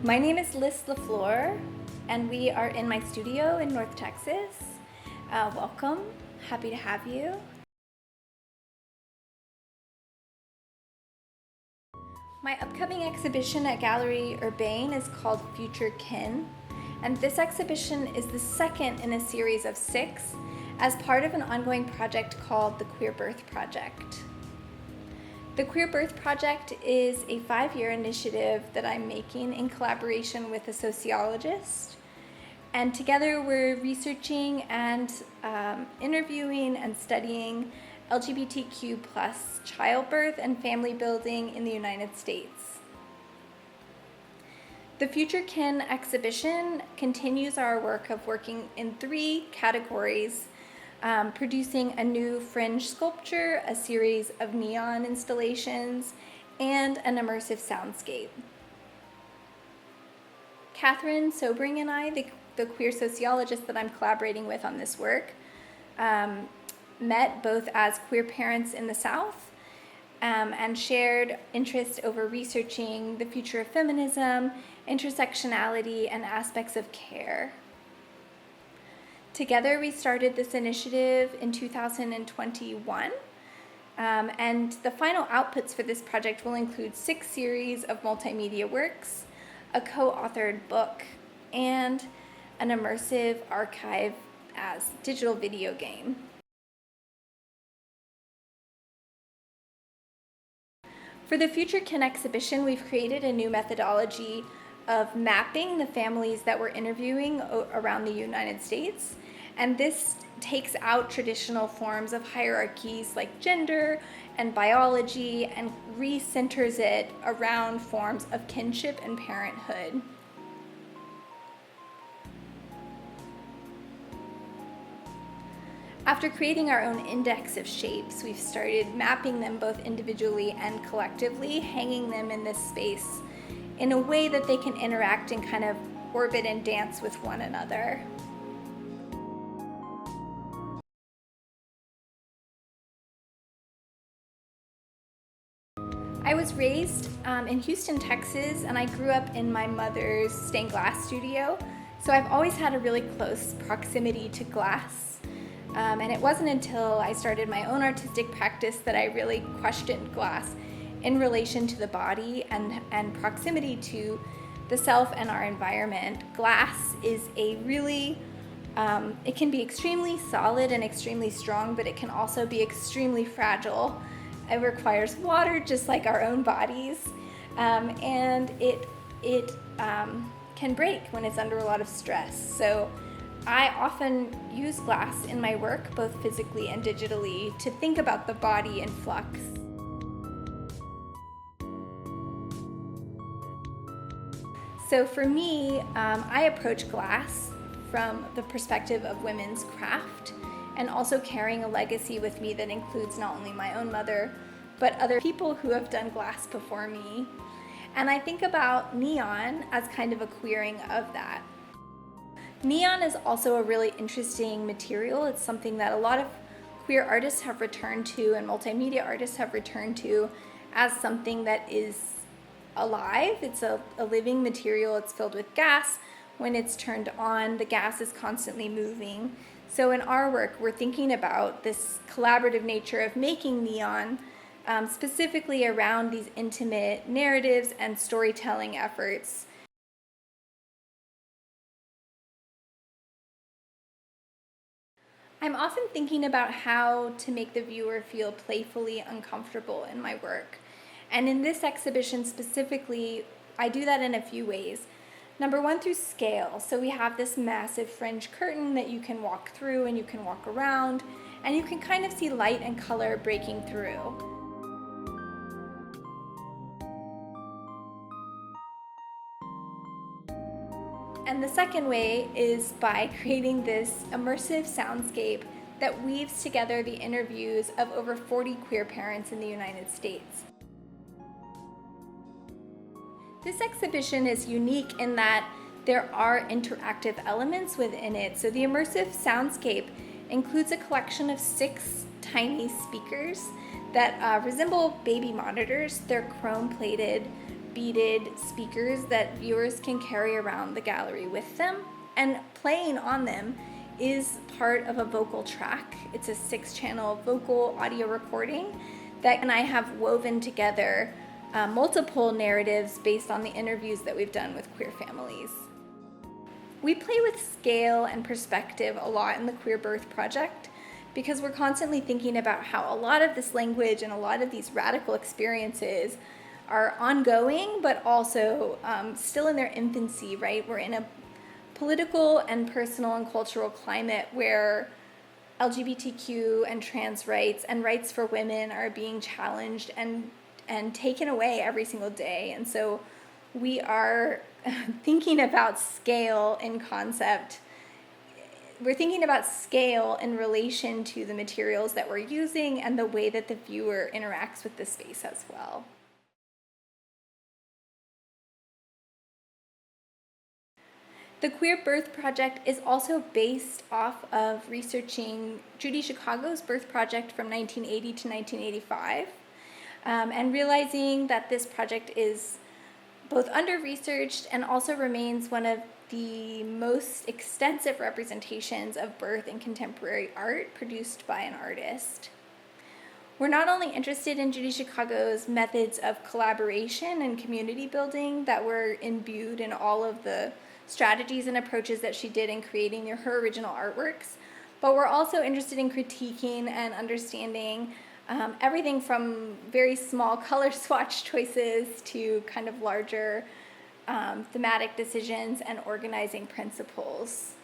My name is Liss LaFleur, and we are in my studio in North Texas. Welcome, happy to have you. My upcoming exhibition at Galleri Urbane is called Future Kin, and this exhibition is the second in a series of 6 as part of an ongoing project called the Queer Birth Project. The Queer Birth Project is a 5-year initiative that I'm making in collaboration with a sociologist. And together we're researching and interviewing and studying LGBTQ plus childbirth and family building in the United States. The Future Kin exhibition continues our work of working in 3 categories: producing a new fringe sculpture, a series of neon installations, and an immersive soundscape. Katherine Sobering and I, the queer sociologist that I'm collaborating with on this work, met both as queer parents in the South and shared interest over researching the future of feminism, intersectionality, and aspects of care. Together, we started this initiative in 2021, and the final outputs for this project will include 6 series of multimedia works, a co-authored book, and an immersive archive as digital video game. For the Future Kin exhibition, we've created a new methodology of mapping the families that we're interviewing around the United States. And this takes out traditional forms of hierarchies like gender and biology and recenters it around forms of kinship and parenthood. After creating our own index of shapes, we've started mapping them both individually and collectively, hanging them in this space in a way that they can interact and kind of orbit and dance with one another. I was raised in Houston, Texas, and I grew up in my mother's stained glass studio, so I've always had a really close proximity to glass. And it wasn't until I started my own artistic practice that I really questioned glass in relation to the body and proximity to the self and our environment. Glass is a really, it can be extremely solid and extremely strong, but it can also be extremely fragile. It requires water just like our own bodies, and it can break when it's under a lot of stress. So I often use glass in my work, both physically and digitally, to think about the body in flux. So for me, I approach glass from the perspective of women's craft, and also carrying a legacy with me that includes not only my own mother, but other people who have done glass before me. And I think about neon as kind of a queering of that. Neon is also a really interesting material. It's something that a lot of queer artists have returned to and multimedia artists have returned to as something that is alive. It's a living material. It's filled with gas. When it's turned on, the gas is constantly moving. So in our work, we're thinking about this collaborative nature of making neon, specifically around these intimate narratives and storytelling efforts. I'm often thinking about how to make the viewer feel playfully uncomfortable in my work. And in this exhibition specifically, I do that in a few ways. Number 1, through scale. So we have this massive fringe curtain that you can walk through and you can walk around, and you can kind of see light and color breaking through. And the second way is by creating this immersive soundscape that weaves together the interviews of over 40 queer parents in the United States. This exhibition is unique in that there are interactive elements within it. So the immersive soundscape includes a collection of 6 tiny speakers that resemble baby monitors. They're chrome-plated, beaded speakers that viewers can carry around the gallery with them, and playing on them is part of a vocal track. It's a 6-channel vocal audio recording that and I have woven together multiple narratives based on the interviews that we've done with queer families. We play with scale and perspective a lot in the Queer Birth Project because we're constantly thinking about how a lot of this language and a lot of these radical experiences are ongoing, but also still in their infancy, right? We're in a political and personal and cultural climate where LGBTQ and trans rights and rights for women are being challenged and taken away every single day. And so we are thinking about scale in concept. We're thinking about scale in relation to the materials that we're using and the way that the viewer interacts with the space as well. The Queer Birth Project is also based off of researching Judy Chicago's birth project from 1980 to 1985, and realizing that this project is both under-researched and also remains one of the most extensive representations of birth in contemporary art produced by an artist. We're not only interested in Judy Chicago's methods of collaboration and community building that were imbued in all of the strategies and approaches that she did in creating her original artworks, but we're also interested in critiquing and understanding everything from very small color swatch choices to kind of larger thematic decisions and organizing principles.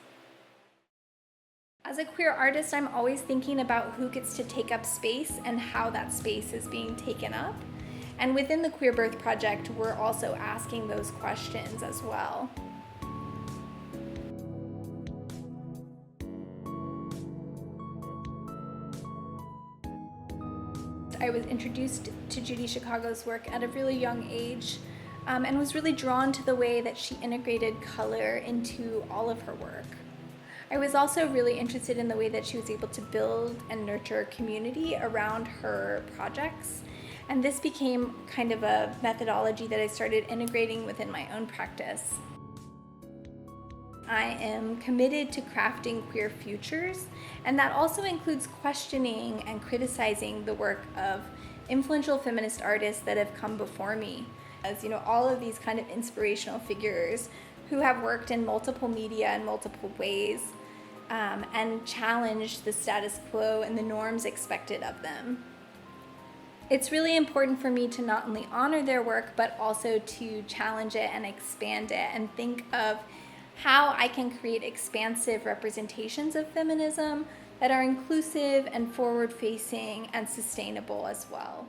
As a queer artist, I'm always thinking about who gets to take up space and how that space is being taken up. And within the Queer Birth Project, we're also asking those questions as well. I was introduced to Judy Chicago's work at a really young age, and was really drawn to the way that she integrated color into all of her work. I was also really interested in the way that she was able to build and nurture community around her projects, and this became kind of a methodology that I started integrating within my own practice. I am committed to crafting queer futures, and that also includes questioning and criticizing the work of influential feminist artists that have come before me. As you know, all of these kind of inspirational figures who have worked in multiple media in multiple ways, and challenged the status quo and the norms expected of them. It's really important for me to not only honor their work, but also to challenge it and expand it and think of how I can create expansive representations of feminism that are inclusive and forward-facing and sustainable as well.